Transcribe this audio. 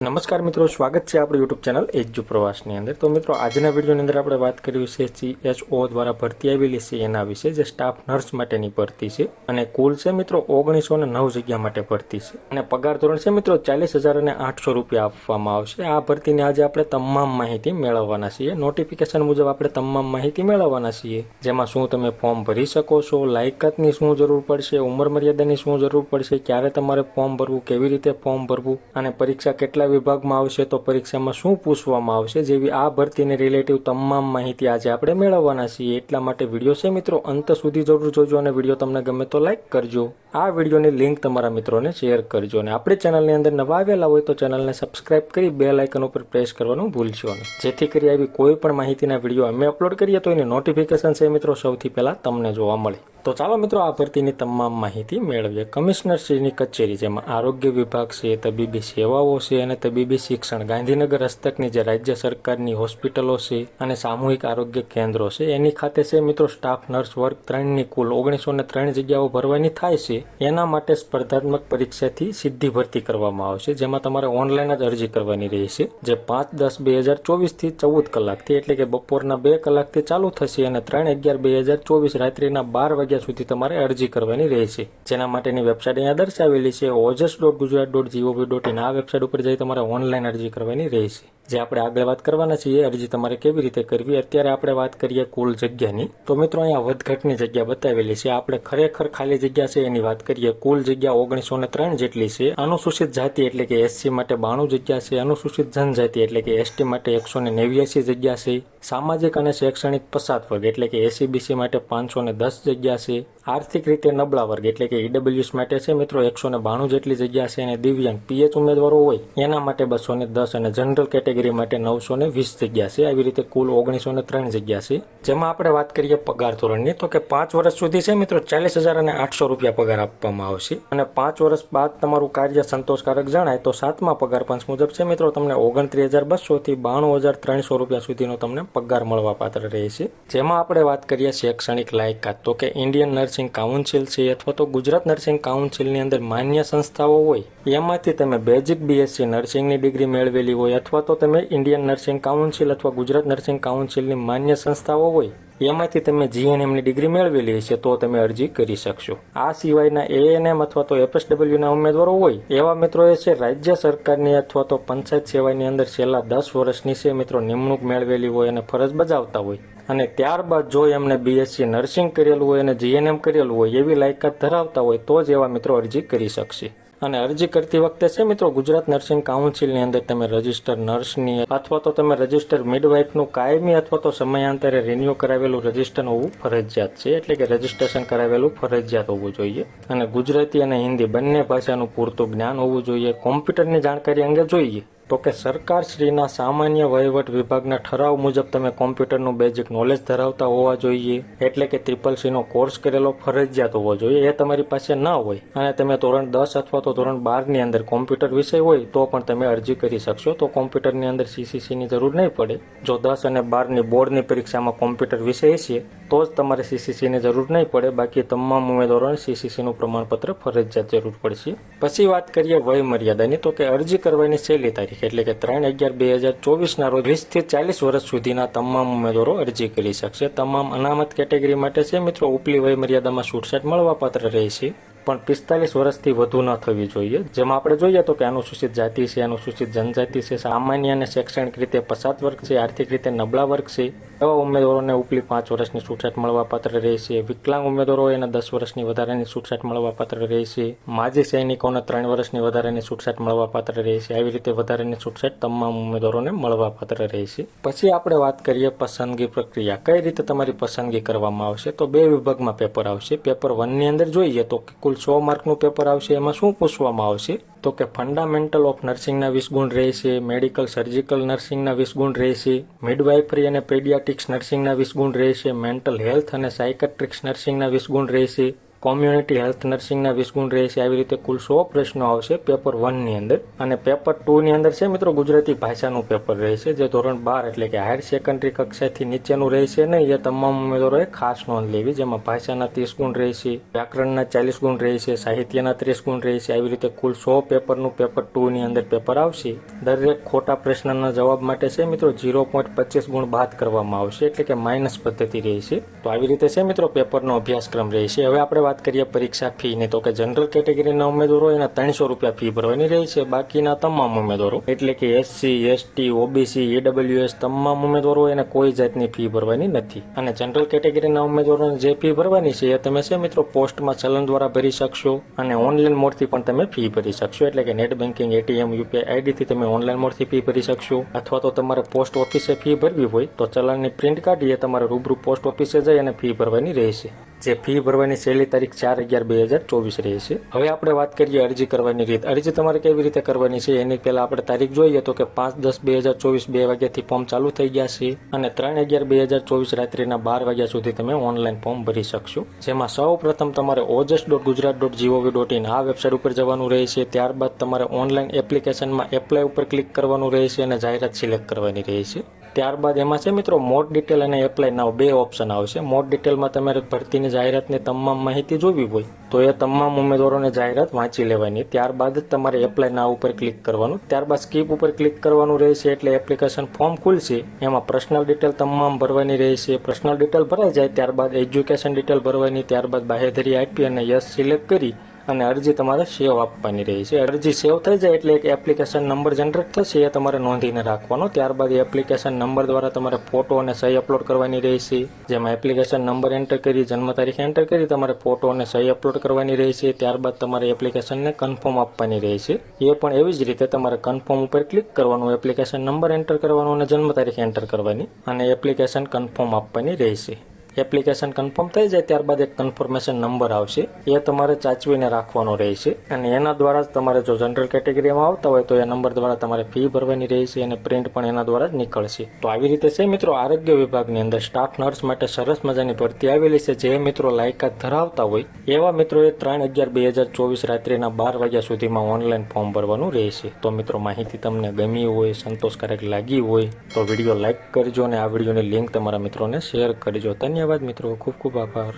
નમસ્કાર મિત્રો, સ્વાગત છે આપણી યુટ્યુબ ચેનલ એજ્યુ પ્રવાસની અંદર। તો મિત્રો, આજના વિડીયોની અંદર આપણે વાત કરી છે CHO દ્વારા ભરતી આવેલી છે એના વિશે, જે સ્ટાફ નર્સ માટેની ભરતી છે અને કુલ છે મિત્રો 1909 જગ્યા માટે ભરતી છે અને પગાર ધોરણ છે મિત્રો 40,800 રૂપિયા આપવામાં આવશે। આ ભરતીની આજે આપણે તમામ માહિતી મેળવવાના છીએ। નોટિફિકેશન મુજબ આપણે તમામ માહિતી મેળવવાના છીએ, જેમાં શું તમે ફોર્મ ભરી શકો છો, લાયકાતની શું જરૂર પડશે, ઉંમર મર્યાદાની શું જરૂર પડશે, ક્યારે તમારે ફોર્મ ભરવું, કેવી રીતે ફોર્મ ભરવું અને પરીક્ષા કેટલા વિભાગમાં આવશે, તો પરીક્ષામાં શું પૂછવામાં આવશે, જેવી આ ભરતીને રિલેટિવ તમામ માહિતી આજે આપણે મેળવવાના છીએ। એટલા માટે વિડીયો છે મિત્રો અંત સુધી જરૂર જોજો અને વિડીયો તમને ગમે તો લાઈક કરજો। આ વિડીયોની લિંક તમારા મિત્રોને શેર કરજો અને આપણી ચેનલની અંદર નવા આવેલા હોય તો ચેનલને સબસ્ક્રાઇબ કરી બેલ આઇકન ઉપર પ્રેસ કરવાનું ભૂલશો નહીં, જેથી કરી આવી કોઈ પણ માહિતીના વિડીયો અમે અપલોડ કરીએ તો એની નોટિફિકેશન છે મિત્રો સૌથી પહેલા તમને જોવા મળે। તો ચાલો મિત્રો આ ભરતીની તમામ માહિતી મેળવીએ। કમિશનરશ્રીની કચેરી, જેમાં આરોગ્ય વિભાગ છે, તબીબી સેવાઓ છે અને તબીબી શિક્ષણ, ગાંધીનગર હસ્તકની જે રાજ્ય સરકારની હોસ્પિટલો છે અને સામૂહિક આરોગ્ય કેન્દ્રો છે એની ખાતે છે મિત્રો સ્ટાફ નર્સ વર્ગ 3ની કુલ 1903 જગ્યાઓ ભરવાની થાય છે। એના માટે સ્પર્ધાત્મક પરીક્ષાથી સીધી ભરતી કરવામાં આવશે, જેમાં તમારે ઓનલાઈન જ અરજી કરવાની રહેશે, જે 5/10/2024 થી 14 કલાકથી એટલે કે બપોરના 2 કલાકથી ચાલુ થશે અને 3/11/2024 રાત્રિના 12 વાગ્યા સુધી તમારે અરજી કરવાની રહેશે। જેના માટેની વેબસાઇટ અહીંયા દર્શાવેલી છે ojas.gujarat.gov.in। આ વેબસાઇટ ઉપર જઈ તમારે ઓનલાઈન અરજી કરવાની રહેશે। જે આપણે આગળ વાત કરવાના છીએ અરજી તમારે કેવી રીતે કરવી। અત્યારે આપણે વાત કરીએ કુલ જગ્યાની, તો મિત્રો અહીંયા વધઘટની જગ્યા બતાવેલી છે। આપણે ખરેખર ખાલી જગ્યા છે એની વાત કરીએ, કુલ જગ્યા 1903 જેટલી છે। અનુસૂચિત જાતિ એટલે કે SC માટે 92 જગ્યા છે, અનુસૂચિત જનજાતિ એટલે કે ST માટે 189 જગ્યા છે, સામાજિક અને શૈક્ષણિક પછાત વર્ગ એટલે કે SCBC માટે 510 જગ્યા છે, આર્થિક રીતે નબળા વર્ગ એટલે કે EWS માટે છે મિત્રો 192 જેટલી જગ્યા છે અને દિવ્યાંગ PH ઉમેદવારો હોય એના માટે 210 અને જનરલ કેટેગરી માટે 920 જગ્યા છે। આવી રીતે કુલ 1903 જગ્યા છે। જેમાં આપણે વાત કરીએ પગાર ધોરણની, તો કે 5 વર્ષ સુધી છે મિત્રો 40,800 રૂપિયા પગાર આપવામાં આવશે અને 5 વર્ષ બાદ તમારું કાર્ય સંતોષકારક જણાય તો 7મા પગાર પંચ મુજબ છે મિત્રો તમને 29,200 થી 92,300 રૂપિયા સુધીનો તમને પગાર મળવા પાત્ર રહેશે। જેમાં આપણે વાત કરીએ શૈક્ષણિક લાયકાત, તો કે ઇન્ડિયન નર્સિંગ કાઉન્સિલ છે અથવા તો ગુજરાત નર્સિંગ કાઉન્સિલની અંદર માન્ય સંસ્થાઓ હોય એમાંથી તમે બેઝિક BSc નર્સિંગની ડિગ્રી મેળવેલી હોય અથવા તો તમે ઇન્ડિયન નર્સિંગ કાઉન્સિલ અથવા ગુજરાત નર્સિંગ કાઉન્સિલની માન્ય સંસ્થાઓ હોય એમાંથી તમે GNMની ડિગ્રી મેળવેલી હશે તો તમે અરજી કરી શકશો। આ સિવાયના ANM અથવા તો FSWના ઉમેદવારો હોય એવા મિત્રોએ છે રાજ્ય સરકારની અથવા તો પંચાયત સેવાની અંદર છેલ્લા 10 વર્ષની છે મિત્રો નિમણૂક મેળવેલી હોય અને ફરજ બજાવતા હોય અને ત્યારબાદ જો એમને BSc નર્સિંગ કરેલું હોય અને GNM કરેલું હોય એવી લાયકાત ધરાવતા હોય તો જ એવા મિત્રો અરજી કરી શકશે। અને અરજી કરતી વખતે છે મિત્રો ગુજરાત નર્સિંગ કાઉન્સિલની અંદર તમે રજિસ્ટર નર્સની અથવા તો તમે રજિસ્ટર મિડવાઇફનું કાયમી અથવા તો સમયાંતરે રિન્યુ કરાવેલું રજિસ્ટર હોવું ફરજિયાત છે, એટલે કે રજિસ્ટ્રેશન કરાવેલું ફરજિયાત હોવું જોઈએ અને ગુજરાતી અને હિન્દી બંને ભાષાનું પૂરતું જ્ઞાન હોવું જોઈએ। કોમ્પ્યુટરની જાણકારી અંગે જોઈએ તો કે સરકારશ્રીના સામાન્ય વહીવટ વિભાગના ઠરાવ મુજબ તમે કોમ્પ્યુટરનું બેઝિક નોલેજ ધરાવતા હોવા જોઈએ, એટલે કે CCC કોર્સ કરેલો ફરજિયાત હોવો જોઈએ। એ તમારી પાસે ન હોય અને તમે ધોરણ 10 અથવા તો ધોરણ 12ની અંદર કોમ્પ્યુટર વિષય હોય તો પણ તમે અરજી કરી શકશો। તો કોમ્પ્યુટરની અંદર CCCની જરૂર નહીં પડે। જો 10 અને 12ની બોર્ડની પરીક્ષામાં કોમ્પ્યુટર વિષય હશે તો જ તમારે CCCની જરૂર નહીં પડે, બાકી તમામ ઉમેદવારોને CCCનું પ્રમાણપત્ર ફરજિયાત જરૂર પડશે। પછી વાત કરીએ વય મર્યાદાની, તો કે અરજી કરવાની છેલ્લી તારીખ એટલે કે 3/11/2024 ના રોજ 20 થી 40 વર્ષ સુધીના તમામ ઉમેદવારો અરજી કરી શકશે। તમામ અનામત કેટેગરી માટે છે મિત્રો ઉપલી વય મર્યાદામાં છૂટછાટ મળવાપાત્ર રહેશે, પણ 45 વર્ષથી વધુ ન થવી જોઈએ। જેમાં આપણે જોઈએ તો કે અનુસૂચિત જાતિ છે, અનુસૂચિત જનજાતિ છે, સામાન્ય અને શૈક્ષણિક રીતે પછાત વર્ગ છે, આર્થિક રીતે નબળા વર્ગ છે એવા ઉમેદવારોને ઉપલી 5 વર્ષની છૂટછાટ મળવાપાત્ર રહેશે। વિકલાંગ ઉમેદવારો એને 10 વર્ષની વધારાની છૂટછાટ મળવાપાત્ર રહેશે। માજી સૈનિકોને 3 વર્ષની વધારાની છૂટછાટ મળવાપાત્ર રહેશે। આવી રીતે વધારાની છૂટછાટ તમામ ઉમેદવારોને મળવાપાત્ર રહેશે। પછી આપણે વાત કરીએ પસંદગી પ્રક્રિયા, કઈ રીતે તમારી પસંદગી કરવામાં આવશે। તો 2 વિભાગમાં પેપર આવશે। પેપર 1ની અંદર જોઈએ તો કુલ 100 માર્કનું પેપર આવશે। એમાં શું પૂછવામાં આવશે તો કે ફંડામેન્ટલ ઓફ નર્સિંગના 20 ગુણ રહેશે, મેડિકલ સર્જિકલ નર્સિંગના 20 ગુણ રહેશે, મિડવાઇફરી અને પેડિયાટ્રિક્સ નર્સિંગના 20 ગુણ રહેશે, મેન્ટલ હેલ્થ અને સાયકેટ્રિક્સ નર્સિંગના 20 ગુણ રહેશે, કોમ્યુનિટી હેલ્થ નર્સિંગના 20 ગુણ રહેશે. આવી રીતે કુલ 100 પ્રશ્નો આવશે પેપર 1 ની અંદર. અને પેપર 2 ની અંદર છે મિત્રો ગુજરાતી ભાષાનું પેપર રહેશે, જે ધોરણ 12 એટલે કે હાયર સેકન્ડરી કક્ષાથી નીચેનું રહેશે નહીં. એ તમામ ઉમેદવારોએ ખાસ નોંધ લેવી. જેમાં ભાષાના 30 ગુણ રહેશે, વ્યાકરણના 40 ગુણ રહેશે, સાહિત્યના 30 ગુણ રહેશે. આવી રીતે કુલ 100 પેપરનું પેપર 2 ની અંદર પેપર આવશે. દરેક ખોટા પ્રશ્નના જવાબ માટે છે મિત્રો 0.25 ગુણ બાદ કરવામાં આવશે, એટલે કે માઇનસ પદ્ધતિ રહેશે. તો આવી રીતે છે મિત્રો પેપરનો અભ્યાસક્રમ રહેશે. હવે આપણે વાત કરીએ પરીક્ષા ફી ની. તો કે જનરલ કેટેગરીના ઉમેદવારો એના 300 રૂપિયા ફી ભરવાની રહેશે. બાકીના તમામ ઉમેદવારો એટલે કે SC, ST, OBC, EWS તમામ ઉમેદવારો એને કોઈ જાતની ફી ભરવાની નથી. અને જનરલ કેટેગરીના ઉમેદવારોને જે ફી ભરવાની છે એ તમે છે મિત્રો પોસ્ટમાં ચલણ દ્વારા ભરી શકશો, અને ઓનલાઈન મોડથી પણ તમે ફી ભરી શકશો. એટલે કે net banking, ATM, UPI ID થી તમે ઓનલાઈન મોડથી ફી ભરી શકશો. અથવા તો તમારે પોસ્ટ ઓફિસે ફી ભરવી હોય તો ચલણની પ્રિન્ટ કાઢી તમારે રૂબરૂ પોસ્ટ ઓફિસે જઈ અને ફી ભરવાની રહેશે. જે ફી ભરવાની છેલ્લી તારીખ 4/11/2024 રહેશે. હવે આપણે વાત કરીએ અરજી કરવાની રીત. અરજી તમારે કેવી રીતે કરવાની છે એની પહેલા આપણે તારીખ જોઈએ તો કે 5/10/2024 2 વાગ્યાથી ફોર્મ ચાલુ થઈ ગયા છે, અને 3/11/2024 રાત્રિના 12 વાગ્યા સુધી તમે ઓનલાઈન ફોર્મ ભરી શકશો. જેમાં સૌ પ્રથમ તમારે ojas.gujarat.gov.in આ વેબસાઇટ ઉપર જવાનું રહેશે. ત્યારબાદ તમારે ઓનલાઈન એપ્લિકેશનમાં એપ્લાય ઉપર ક્લિક કરવાનું રહેશે અને જાહેરાત સિલેક્ટ કરવાની રહેશે. ત્યારબાદ એમાં છે મિત્રો મોડ ડિટેલ અને એપ્લાય નાવ 2 ઓપ્શન આવશે. મોડ ડિટેલમાં તમારે ભરતીની જાહેરાતની તમામ માહિતી જોવી હોય તો એ તમામ ઉમેદવારોને જાહેરાત વાંચી લેવાની. ત્યારબાદ જ તમારે એપ્લાય નાવ ઉપર ક્લિક કરવાનું. ત્યારબાદ સ્કીપ ઉપર ક્લિક કરવાનું રહેશે, એટલે એપ્લિકેશન ફોર્મ ખુલશે. એમાં પર્સનલ ડિટેલ તમામ ભરવાની રહેશે. પર્સનલ ડિટેલ ભરાઈ જાય ત્યારબાદ એજ્યુકેશન ડિટેલ ભરવાની. ત્યારબાદ બાહેધરી આપી અને યસ સિલેક્ટ કરી અને અરજી તમારે સેવ આપવાની રહેશે. અરજી સેવ થઈ જાય એટલે એક એપ્લિકેશન નંબર જનરેટ થશે, એ તમારે નોંધીને રાખવાનો. ત્યારબાદ એપ્લિકેશન નંબર દ્વારા તમારે ફોટો અને સહી અપલોડ કરવાની રહેશે. જેમાં એપ્લિકેશન નંબર એન્ટર કરી, જન્મ તારીખ એન્ટર કરી તમારે ફોટો અને સહી અપલોડ કરવાની રહેશે. ત્યારબાદ તમારે એપ્લિકેશનને કન્ફર્મ આપવાની રહેશે. એ પણ એવી જ રીતે તમારે કન્ફર્મ ઉપર ક્લિક કરવાનું, એપ્લિકેશન નંબર એન્ટર કરવાનો અને જન્મ તારીખ એન્ટર કરવાની, અને એપ્લિકેશન કન્ફર્મ આપવાની રહેશે. એપ્લિકેશન કન્ફર્મ થઈ જાય ત્યારબાદ એક કન્ફર્મેશન નંબર આવશે, એ તમારે સાચવીને રાખવાનો રહેશે. અને એના દ્વારા જ તમારે જો જનરલ કેટેગરીમાં આવતા હોય તો એ નંબર દ્વારા તમારે ફી ભરવાની રહેશે, અને પ્રિન્ટ પણ એના દ્વારા જ નીકળશે. તો આવી રીતે છે મિત્રો આરોગ્ય વિભાગની અંદર સ્ટાફ નર્સ માટે સરસ મજાની ભરતી આવેલી છે. જે મિત્રો લાયકાત ધરાવતા હોય એવા મિત્રોએ 3/11/2024 રાત્રિના 12 વાગ્યા સુધીમાં ઓનલાઈન ફોર્મ ભરવાનું રહેશે. તો મિત્રો માહિતી તમને ગમી હોય, સંતોષકારક લાગી હોય તો વિડીયો લાઇક કરજો, અને આ વિડીયોની લિંક તમારા મિત્રોને શેર કરજો. ધન્યવાદ મિત્રો, ખૂબ ખૂબ આભાર.